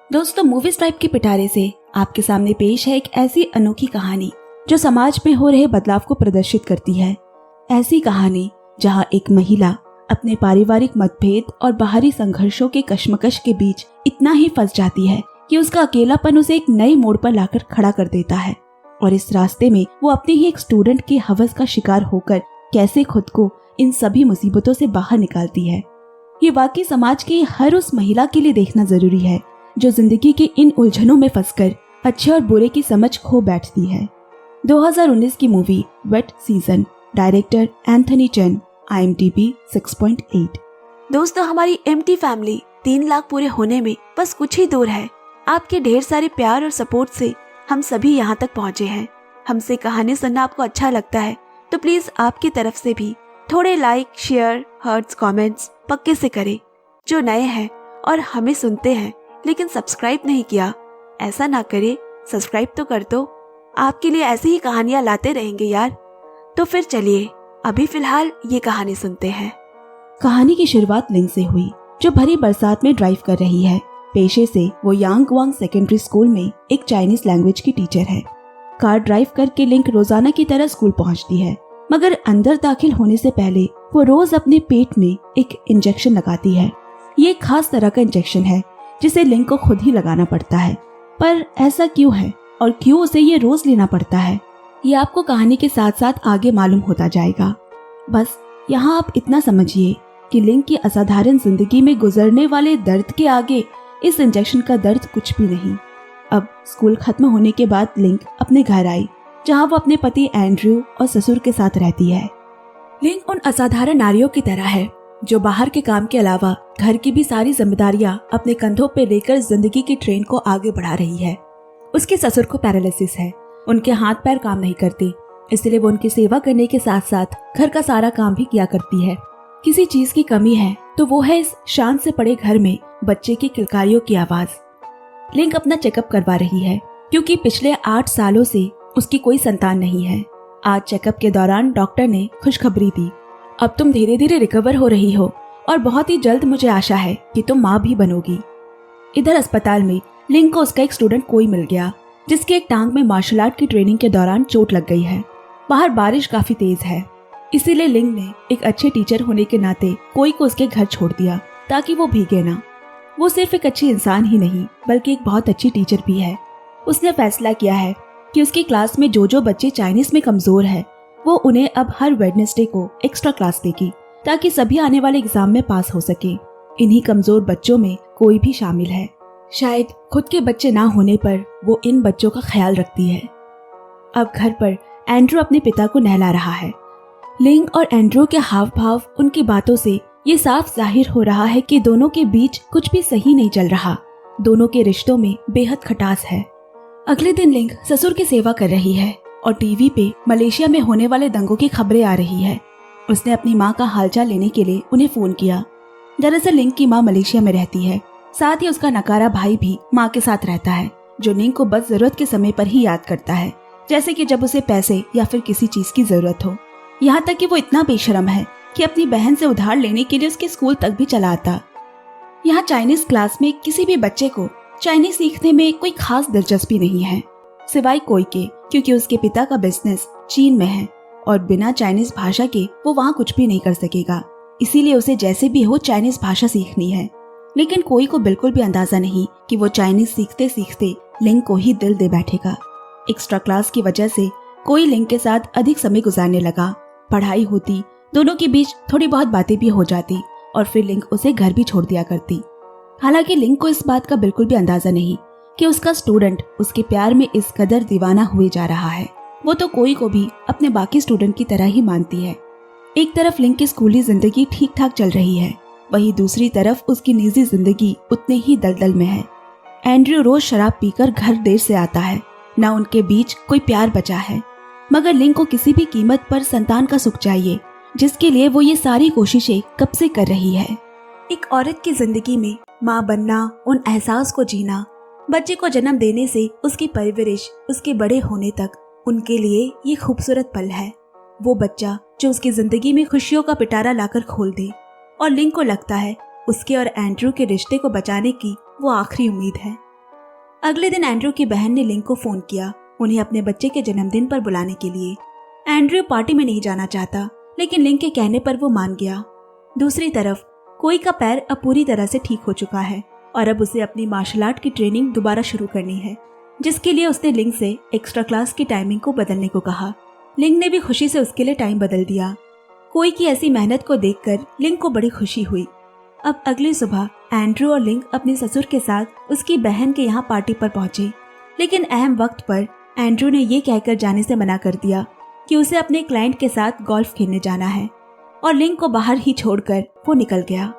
दोस्तों, movies type के पिटारे से आपके सामने पेश है एक ऐसी अनोखी कहानी जो समाज में हो रहे बदलाव को प्रदर्शित करती है। ऐसी कहानी जहां एक महिला अपने पारिवारिक मतभेद और बाहरी संघर्षों के कश्मकश के बीच इतना ही फंस जाती है कि उसका अकेलापन उसे एक नई मोड़ पर लाकर खड़ा कर देता है, और इस रास्ते में वो अपने ही एक स्टूडेंट के हवस का शिकार होकर कैसे खुद को इन सभी मुसीबतों से बाहर निकालती है। ये वाकई समाज की हर उस महिला के लिए देखना जरूरी है जो जिंदगी की इन उलझनों में फंसकर अच्छे और बुरे की समझ खो बैठती है। 2019 की movie wet season, director Anthony Chen, IMDb 6.8। दोस्तों, हमारी MT फैमिली 3 लाख पूरे होने में बस कुछ ही दूर है। आपके ढेर सारे प्यार और सपोर्ट से हम सभी यहाँ तक पहुँचे हैं। हमसे कहानी सुनना आपको अच्छा लगता है तो प्लीज आपकी तरफ से भी थोड़े लाइक, शेयर, हर्ट्स, कमेंट्स पक्के से करें। जो नए हैं और हमें सुनते हैं लेकिन सब्सक्राइब नहीं किया, ऐसा ना करे, सब्सक्राइब तो कर दो। आपके लिए ऐसी ही कहानियां लाते रहेंगे यार। तो फिर चलिए अभी फिलहाल ये कहानी सुनते हैं। कहानी की शुरुआत लिंग से हुई, जो भरी बरसात में ड्राइव कर रही है। पेशे से वो यांगवांग सेकेंडरी स्कूल में एक चाइनीज लैंग्वेज की टीचर है। कार ड्राइव करके लिंक रोजाना की तरह स्कूल पहुंचती है, मगर अंदर दाखिल होने से पहले वो रोज अपने पेट में एक इंजेक्शन लगाती है। ये एक खास तरह का इंजेक्शन है जिसे लिंक को खुद ही लगाना पड़ता है। पर ऐसा क्यों है और क्यों उसे ये रोज लेना पड़ता है, ये आपको कहानी के साथ साथ आगे मालूम होता जाएगा। बस यहाँ आप इतना समझिए कि लिंक की असाधारण जिंदगी में गुजरने वाले दर्द के आगे इस इंजेक्शन का दर्द कुछ भी नहीं। अब स्कूल खत्म होने के बाद लिंक अपने घर आई, जहाँ वो अपने पति एंड्रयू और ससुर के साथ रहती है। लिंक उन असाधारण नारियों की तरह है जो बाहर के काम के अलावा घर की भी सारी जिम्मेदारियां अपने कंधों पे लेकर जिंदगी की ट्रेन को आगे बढ़ा रही है। उसके ससुर को पैरालिसिस है, उनके हाथ पैर काम नहीं करते, इसलिए वो उनकी सेवा करने के साथ साथ घर का सारा काम भी किया करती है। किसी चीज की कमी है तो वो है इस शांत से पड़े घर में बच्चे की किलकारियों की आवाज। लिंक अपना चेकअप करवा रही है क्योंकि पिछले 8 सालों से उसकी कोई संतान नहीं है। आज चेकअप के दौरान डॉक्टर ने खुशखबरी दी, अब तुम धीरे धीरे रिकवर हो रही हो और बहुत ही जल्द मुझे आशा है कि तुम माँ भी बनोगी। इधर अस्पताल में लिंक को उसका एक स्टूडेंट कोई मिल गया जिसके एक टांग में मार्शल आर्ट की ट्रेनिंग के दौरान चोट लग गई है। बाहर बारिश काफी तेज है, इसीलिए लिंक ने एक अच्छे टीचर होने के नाते कोई को उसके घर छोड़ दिया ताकि वो भीगे ना। वो सिर्फ एक अच्छी इंसान ही नहीं बल्कि एक बहुत अच्छी टीचर भी है। उसने फैसला किया है कि उसकी क्लास में जो बच्चे चाइनीज में कमजोर है वो उन्हें अब हर वेडनेसडे को एक्स्ट्रा क्लास देगी ताकि सभी आने वाले एग्जाम में पास हो सके। इन्हीं कमजोर बच्चों में कोई भी शामिल है। शायद खुद के बच्चे ना होने पर वो इन बच्चों का ख्याल रखती है। अब घर पर एंड्रू अपने पिता को नहला रहा है। लिंक और एंड्रू के हाव भाव, उनकी बातों से ये साफ जाहिर हो रहा है कि दोनों के बीच कुछ भी सही नहीं चल रहा। दोनों के रिश्तों में बेहद खटास है। अगले दिन लिंक ससुर की सेवा कर रही है और टीवी पे मलेशिया में होने वाले दंगों की खबरें आ रही है। उसने अपनी माँ का हालचाल लेने के लिए उन्हें फोन किया। दरअसल लिंक की माँ मलेशिया में रहती है, साथ ही उसका नकारा भाई भी माँ के साथ रहता है, जो लिंक को बस जरूरत के समय पर ही याद करता है, जैसे कि जब उसे पैसे या फिर किसी चीज की जरूरत हो। यहाँ तक कि वो इतना बेशरम है कि अपनी बहन से उधार लेने के लिए उसके स्कूल तक भी चला आता। यहाँ चाइनीज क्लास में किसी भी बच्चे को चाइनीज सीखने में कोई खास दिलचस्पी नहीं है, सिवाय कोई के, क्योंकि उसके पिता का बिजनेस चीन में है और बिना चाइनीज भाषा के वो वहाँ कुछ भी नहीं कर सकेगा। इसीलिए उसे जैसे भी हो चाइनीज भाषा सीखनी है। लेकिन कोई को बिल्कुल भी अंदाजा नहीं कि वो चाइनीज सीखते सीखते लिंक को ही दिल दे बैठेगा। एक्स्ट्रा क्लास की वजह से कोई लिंक के साथ अधिक समय गुजारने लगा। पढ़ाई होती, दोनों के बीच थोड़ी बहुत बातें भी हो जाती और फिर लिंक उसे घर भी छोड़ दिया करती। हालांकि लिंक को इस बात का बिल्कुल भी अंदाजा नहीं कि उसका स्टूडेंट उसके प्यार में इस कदर दीवाना हुए जा रहा है। वो तो कोई को भी अपने बाकी स्टूडेंट की तरह ही मानती है। एक तरफ लिंक की स्कूली जिंदगी ठीक ठाक चल रही है, वहीं दूसरी तरफ उसकी निजी जिंदगी उतने ही दलदल में है। एंड्रयू रोज शराब पीकर घर देर से आता है, न उनके बीच कोई प्यार बचा है। मगर लिंक को किसी भी कीमत पर संतान का सुख चाहिए, जिसके लिए वो ये सारी कोशिशें कब से कर रही है। एक औरत की जिंदगी में माँ बनना, उन एहसास को जीना, बच्चे को जन्म देने से उसकी परवरिश, उसके बड़े होने तक, उनके लिए ये खूबसूरत पल है। वो बच्चा जो उसकी जिंदगी में खुशियों का पिटारा लाकर खोल दे। और लिंक को लगता है उसके और एंड्रयू के रिश्ते को बचाने की वो आखिरी उम्मीद है। अगले दिन एंड्रू की बहन ने लिंक को फोन किया उन्हें अपने बच्चे के जन्मदिन पर बुलाने के लिए। एंड्रू पार्टी में नहीं जाना चाहता, लेकिन लिंक के कहने पर वो मान गया। दूसरी तरफ कोई का पैर अब पूरी तरह से ठीक हो चुका है और अब उसे अपनी मार्शल आर्ट की ट्रेनिंग दोबारा शुरू करनी है, जिसके लिए उसने लिंक से एक्स्ट्रा क्लास की टाइमिंग को बदलने को कहा। लिंक ने भी खुशी से उसके लिए टाइम बदल दिया। कोई की ऐसी मेहनत को देखकर लिंक को बड़ी खुशी हुई। अब अगली सुबह एंड्रू और लिंक अपने ससुर के साथ उसकी बहन के यहाँ पार्टी पर पहुंचे, लेकिन अहम वक्त पर एंड्रू ने ये कहकर जाने से मना कर दिया कि उसे अपने क्लाइंट के साथ गोल्फ खेलने जाना है और लिंक को बाहर ही छोड़कर वो निकल गया।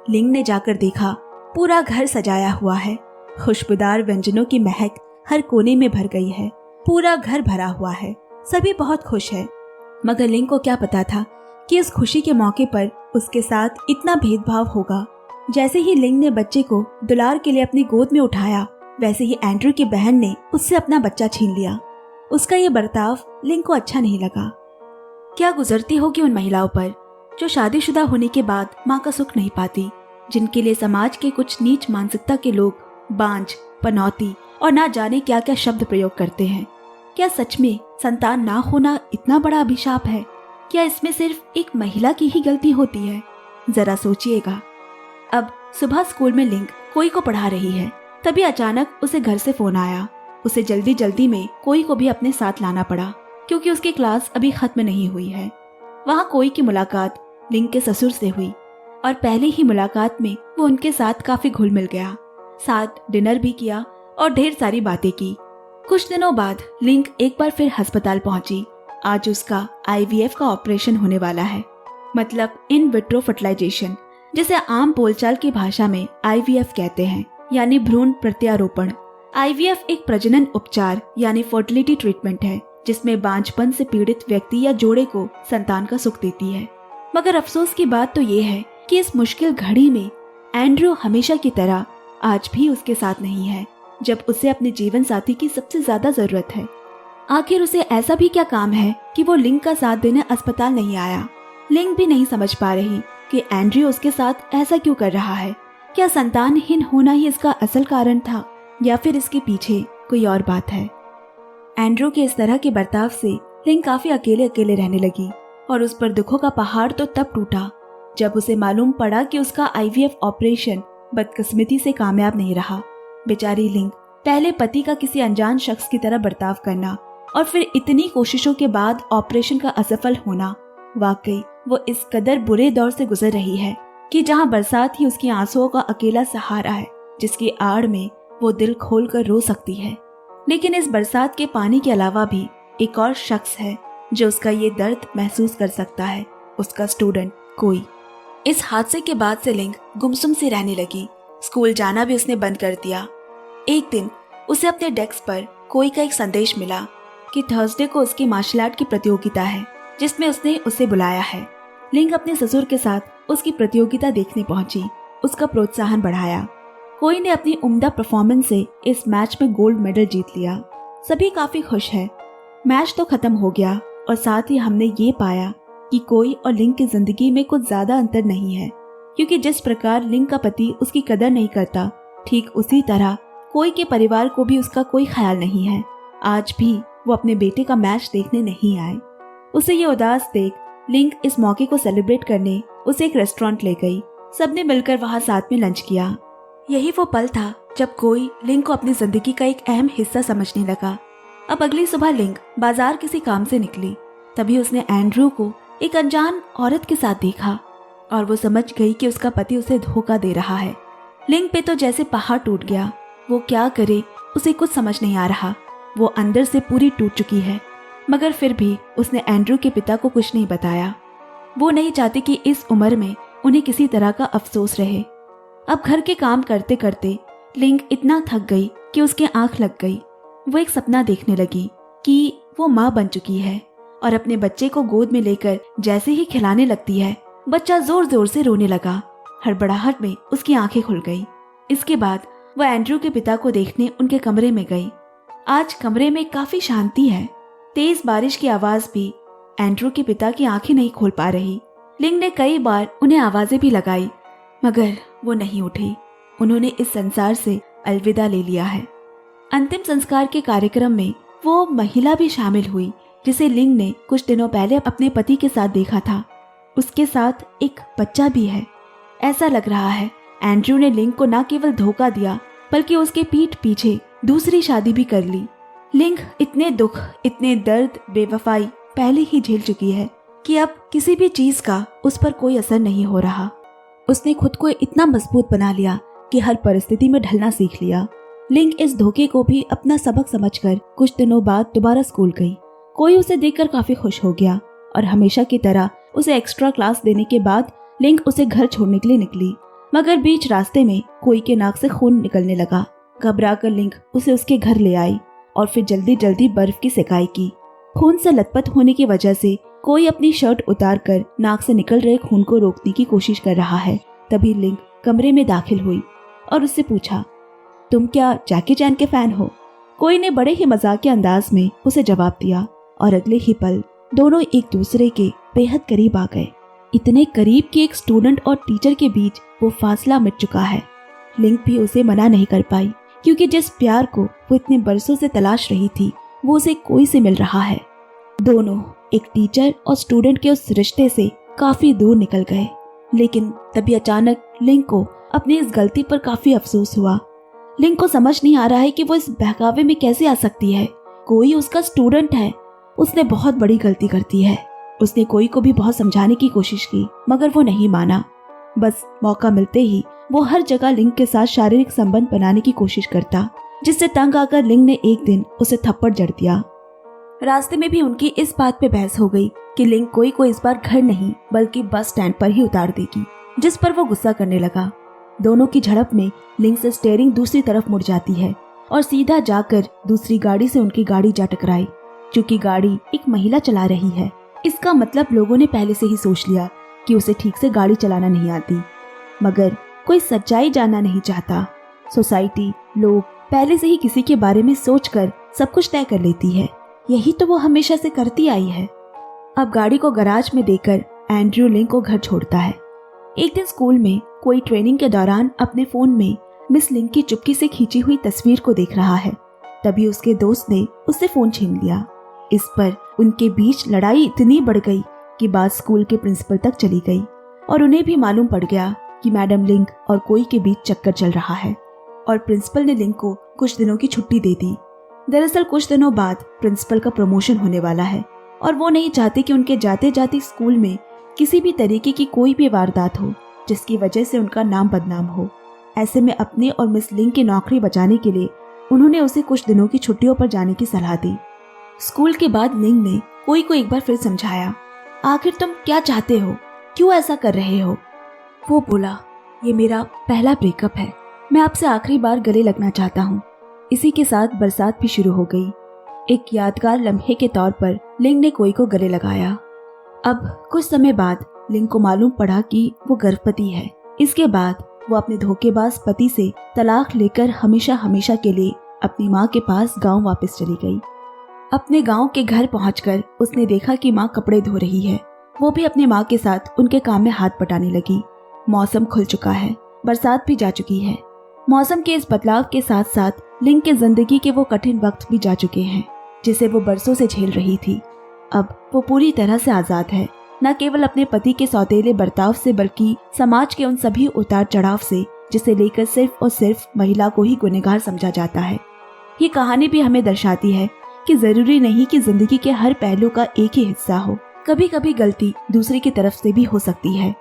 लिंक ने जाकर देखा पूरा घर सजाया हुआ है, खुशबूदार व्यंजनों की महक हर कोने में भर गई है, पूरा घर भरा हुआ है, सभी बहुत खुश है। मगर लिंक को क्या पता था कि इस खुशी के मौके पर उसके साथ इतना भेदभाव होगा। जैसे ही लिंक ने बच्चे को दुलार के लिए अपनी गोद में उठाया, वैसे ही एंड्रू की बहन ने उससे अपना बच्चा छीन लिया। उसका ये बर्ताव लिंक को अच्छा नहीं लगा। क्या गुजरती होगी उन महिलाओं पर जो शादीशुदा होने के बाद माँ का सुख नहीं पाती, जिनके लिए समाज के कुछ नीच मानसिकता के लोग बांझ, पनौती और ना जाने क्या क्या शब्द प्रयोग करते हैं। क्या सच में संतान ना होना इतना बड़ा अभिशाप है? क्या इसमें सिर्फ एक महिला की ही गलती होती है? जरा सोचिएगा। अब सुबह स्कूल में लिंक कोई को पढ़ा रही है, तभी अचानक उसे घर से फोन आया। उसे जल्दी जल्दी में कोई को भी अपने साथ लाना पड़ा, क्योंकि उसकी क्लास अभी खत्म नहीं हुई है। वहाँ कोई की मुलाकात लिंक के ससुर से हुई और पहले ही मुलाकात में वो उनके साथ काफी घुल मिल गया। साथ डिनर भी किया और ढेर सारी बातें की। कुछ दिनों बाद लिंक एक बार फिर अस्पताल पहुंची। आज उसका IVF का ऑपरेशन होने वाला है, मतलब इन विट्रो फर्टिलाइजेशन, जिसे आम बोलचाल की भाषा में IVF कहते हैं, यानी भ्रूण प्रत्यारोपण। IVF एक प्रजनन उपचार यानी फर्टिलिटी ट्रीटमेंट है, जिसमें बांझपन से पीड़ित व्यक्ति या जोड़े को संतान का सुख देती है। मगर अफसोस की बात तो ये है कि इस मुश्किल घड़ी में एंड्रू हमेशा की तरह आज भी उसके साथ नहीं है, जब उसे अपने जीवन साथी की सबसे ज्यादा जरूरत है। आखिर उसे ऐसा भी क्या काम है कि वो लिंक का साथ देने अस्पताल नहीं आया? लिंक भी नहीं समझ पा रही कि एंड्रू उसके साथ ऐसा क्यों कर रहा है। क्या संतानहीन होना ही इसका असल कारण था या फिर इसके पीछे कोई और बात है? एंड्रू के इस तरह के बर्ताव से लिंक काफी अकेले अकेले रहने लगी और उस पर दुखों का पहाड़ तो तब टूटा जब उसे मालूम पड़ा कि उसका IVF ऑपरेशन बदकिस्मती से कामयाब नहीं रहा। बेचारी लिंक, पहले पति का किसी अनजान शख्स की तरह बर्ताव करना और फिर इतनी कोशिशों के बाद ऑपरेशन का असफल होना, वाकई वो इस कदर बुरे दौर से गुजर रही है कि जहां बरसात ही उसकी आंसुओं का अकेला सहारा है, जिसकी आड़ में वो दिल खोल कर रो सकती है। लेकिन इस बरसात के पानी के अलावा भी एक और शख्स है जो उसका ये दर्द महसूस कर सकता है, उसका स्टूडेंट कोई। इस हादसे के बाद से लिंक गुमसुम सी रहने लगी। स्कूल जाना भी उसने बंद कर दिया। एक दिन उसे अपने डेस्क पर कोई का एक संदेश मिला कि थर्सडे को उसकी मार्शल आर्ट की प्रतियोगिता है, जिसमें उसने उसे बुलाया है। लिंक अपने ससुर के साथ उसकी प्रतियोगिता देखने पहुंची, उसका प्रोत्साहन बढ़ाया। कोई ने अपनी उम्दा परफॉर्मेंस से इस मैच में गोल्ड मेडल जीत लिया। सभी काफी खुश है। मैच तो खत्म हो गया और साथ ही हमने ये पाया कि कोई और लिंक की जिंदगी में कुछ ज्यादा अंतर नहीं है, क्योंकि जिस प्रकार लिंक का पति उसकी कदर नहीं करता, ठीक उसी तरह कोई के परिवार को भी उसका कोई ख्याल नहीं है। आज भी वो अपने बेटे का मैच देखने नहीं आए। उसे ये उदास देख लिंक इस मौके को सेलिब्रेट करने उसे एक रेस्टोरेंट ले गई। सबने मिलकर वहाँ साथ में लंच किया। यही वो पल था जब कोई लिंक को अपनी जिंदगी का एक अहम हिस्सा समझने लगा। अब अगली सुबह लिंक बाजार किसी काम से निकली, तभी उसने एंड्रू को एक अनजान औरत के साथ देखा और वो समझ गई कि उसका पति उसे धोखा दे रहा है। लिंक पे तो जैसे पहाड़ टूट गया। वो क्या करे, उसे कुछ समझ नहीं आ रहा। वो अंदर से पूरी टूट चुकी है, मगर फिर भी उसने एंड्रू के पिता को कुछ नहीं बताया। वो नहीं चाहती कि इस उम्र में उन्हें किसी तरह का अफसोस रहे। अब घर के काम करते करते लिंक इतना थक गई कि उसकी आंख लग गई। वो एक सपना देखने लगी कि वो माँ बन चुकी है और अपने बच्चे को गोद में लेकर जैसे ही खिलाने लगती है, बच्चा जोर जोर से रोने लगा। हड़बड़ाहट में उसकी आंखें खुल गई। इसके बाद वो एंड्रू के पिता को देखने उनके कमरे में गई। आज कमरे में काफी शांति है। तेज बारिश की आवाज भी एंड्रू के पिता की आंखें नहीं खोल पा रही। लिंक ने कई बार उन्हें आवाजें भी लगाई, मगर वो नहीं उठी। उन्होंने इस संसार से अलविदा ले लिया है। अंतिम संस्कार के कार्यक्रम में वो महिला भी शामिल हुई जिसे लिंग ने कुछ दिनों पहले अपने पति के साथ देखा था। उसके साथ एक बच्चा भी है। ऐसा लग रहा है एंड्रयू ने लिंग को न केवल धोखा दिया बल्कि उसके पीठ पीछे दूसरी शादी भी कर ली। लिंग इतने दुख, इतने दर्द, बेवफाई पहले ही झेल चुकी है कि अब किसी भी चीज का उस पर कोई असर नहीं हो रहा। उसने खुद को इतना मजबूत बना लिया कि हर परिस्थिति में ढलना सीख लिया। लिंग इस धोखे को भी अपना सबक समझकर कुछ दिनों बाद दोबारा स्कूल गई। कोई उसे देखकर काफी खुश हो गया और हमेशा की तरह उसे एक्स्ट्रा क्लास देने के बाद लिंग उसे घर छोड़ने के लिए निकली, मगर बीच रास्ते में कोई के नाक से खून निकलने लगा। घबराकर लिंग उसे उसके घर ले आई और फिर जल्दी जल्दी बर्फ की सिकाई की। खून से लथपथ होने की वजह से कोई अपनी शर्ट उतार कर नाक से निकल रहे खून को रोकने की कोशिश कर रहा है। तभी लिंग कमरे में दाखिल हुई और उससे पूछा, तुम क्या जैकी चैन के फैन हो? कोई ने बड़े ही मजाकिया अंदाज में उसे जवाब दिया और अगले ही पल दोनों एक दूसरे के बेहद करीब आ गए। इतने करीब कि एक स्टूडेंट और टीचर के बीच वो फासला मिट चुका है। लिंग भी उसे मना नहीं कर पाई क्योंकि जिस प्यार को वो इतने बरसों से तलाश रही थी वो उसे कोई से मिल रहा है। दोनों एक टीचर और स्टूडेंट के उस रिश्ते से काफी दूर निकल गए। लेकिन तभी अचानक लिंग को अपनी इस गलती पर काफी अफसोस हुआ। लिंग को समझ नहीं आ रहा है कि वो इस बहकावे में कैसे आ सकती है। कोई उसका स्टूडेंट है, उसने बहुत बड़ी गलती कर दी है। उसने कोई को भी बहुत समझाने की कोशिश की मगर वो नहीं माना। बस मौका मिलते ही वो हर जगह लिंग के साथ शारीरिक संबंध बनाने की कोशिश करता, जिससे तंग आकर लिंग ने एक दिन उसे थप्पड़ जड़ दिया। रास्ते में भी उनकी इस बात पे बहस हो गई कि लिंग कोई को इस बार घर नहीं बल्कि बस स्टैंड पर ही उतार देगी, जिस पर वो गुस्सा करने लगा। दोनों की झड़प में लिंग से स्टीयरिंग दूसरी तरफ मुड़ जाती है और सीधा जाकर दूसरी गाड़ी से उनकी गाड़ी जा टकराई। चूंकि गाड़ी एक महिला चला रही है, इसका मतलब लोगों ने पहले से ही सोच लिया कि उसे ठीक से गाड़ी चलाना नहीं आती। मगर कोई सच्चाई जानना नहीं चाहता। सोसाइटी, लोग पहले से ही किसी के बारे में सोचकर सब कुछ तय कर लेती है। यही तो वो हमेशा से करती आई है। अब गाड़ी को गैराज में देकर एंड्रयू लिंग को घर छोड़ता है। एक दिन स्कूल में कोई ट्रेनिंग के दौरान अपने फोन में मिस लिंग की चुपके से खींची हुई तस्वीर को देख रहा है। तभी उसके दोस्त ने उससे फोन छीन लिया। इस पर उनके बीच लड़ाई इतनी बढ़ गई कि बात स्कूल के प्रिंसिपल तक चली गई और उन्हें भी मालूम पड़ गया कि मैडम लिंग और कोई के बीच चक्कर चल रहा है और प्रिंसिपल ने लिंग को कुछ दिनों की छुट्टी दे दी। दरअसल कुछ दिनों बाद प्रिंसिपल का प्रमोशन होने वाला है और वो नहीं चाहते कि उनके जाते जाते स्कूल में किसी भी तरीके की कोई भी वारदात हो जिसकी वजह से उनका नाम बदनाम हो। ऐसे में अपने और मिस लिंग की नौकरी बचाने के लिए उन्होंने उसे कुछ दिनों की छुट्टियों पर जाने की सलाह दी। स्कूल के बाद लिंग ने कोई को एक बार फिर समझाया, आखिर तुम क्या चाहते हो, क्यों ऐसा कर रहे हो? वो बोला, ये मेरा पहला ब्रेकअप है, मैं आपसे आखिरी बार गले लगना चाहता हूँ। इसी के साथ बरसात भी शुरू हो गई। एक यादगार लम्हे के तौर पर लिंग ने कोई को गले लगाया। अब कुछ समय बाद लिंग को मालूम पड़ा कि वो गर्भवती है। इसके बाद वो अपने धोखेबाज पति से तलाक लेकर हमेशा हमेशा के लिए अपनी माँ के पास गांव वापस चली गई। अपने गांव के घर पहुंचकर उसने देखा कि माँ कपड़े धो रही है। वो भी अपनी माँ के साथ उनके काम में हाथ बटाने लगी। मौसम खुल चुका है, बरसात भी जा चुकी है। मौसम के इस बदलाव के साथ साथ लिंग के जिंदगी के वो कठिन वक्त भी जा चुके हैं जिसे वो बरसों से झेल रही थी। अब वो पूरी तरह से आजाद है, न केवल अपने पति के सौतेले बर्ताव से बल्कि समाज के उन सभी उतार चढ़ाव से जिसे लेकर सिर्फ और सिर्फ महिला को ही गुनहगार समझा जाता है। ये कहानी भी हमें दर्शाती है कि जरूरी नहीं कि जिंदगी के हर पहलू का एक ही हिस्सा हो। कभी कभी गलती दूसरे की तरफ से भी हो सकती है।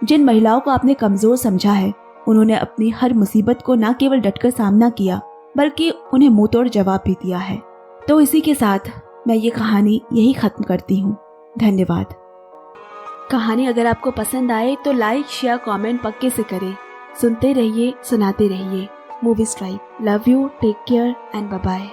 जिन महिलाओं को आपने कमजोर समझा है उन्होंने अपनी हर मुसीबत को न केवल डटकर सामना किया बल्कि उन्हें मुंह तोड़ जवाब भी दिया है। तो इसी के साथ मैं ये कहानी यही खत्म करती हूँ। धन्यवाद। कहानी अगर आपको पसंद आए तो लाइक, शेयर, कमेंट पक्के से करें। सुनते रहिए, सुनाते रहिए। Movie strike. Love you, take care and bye bye.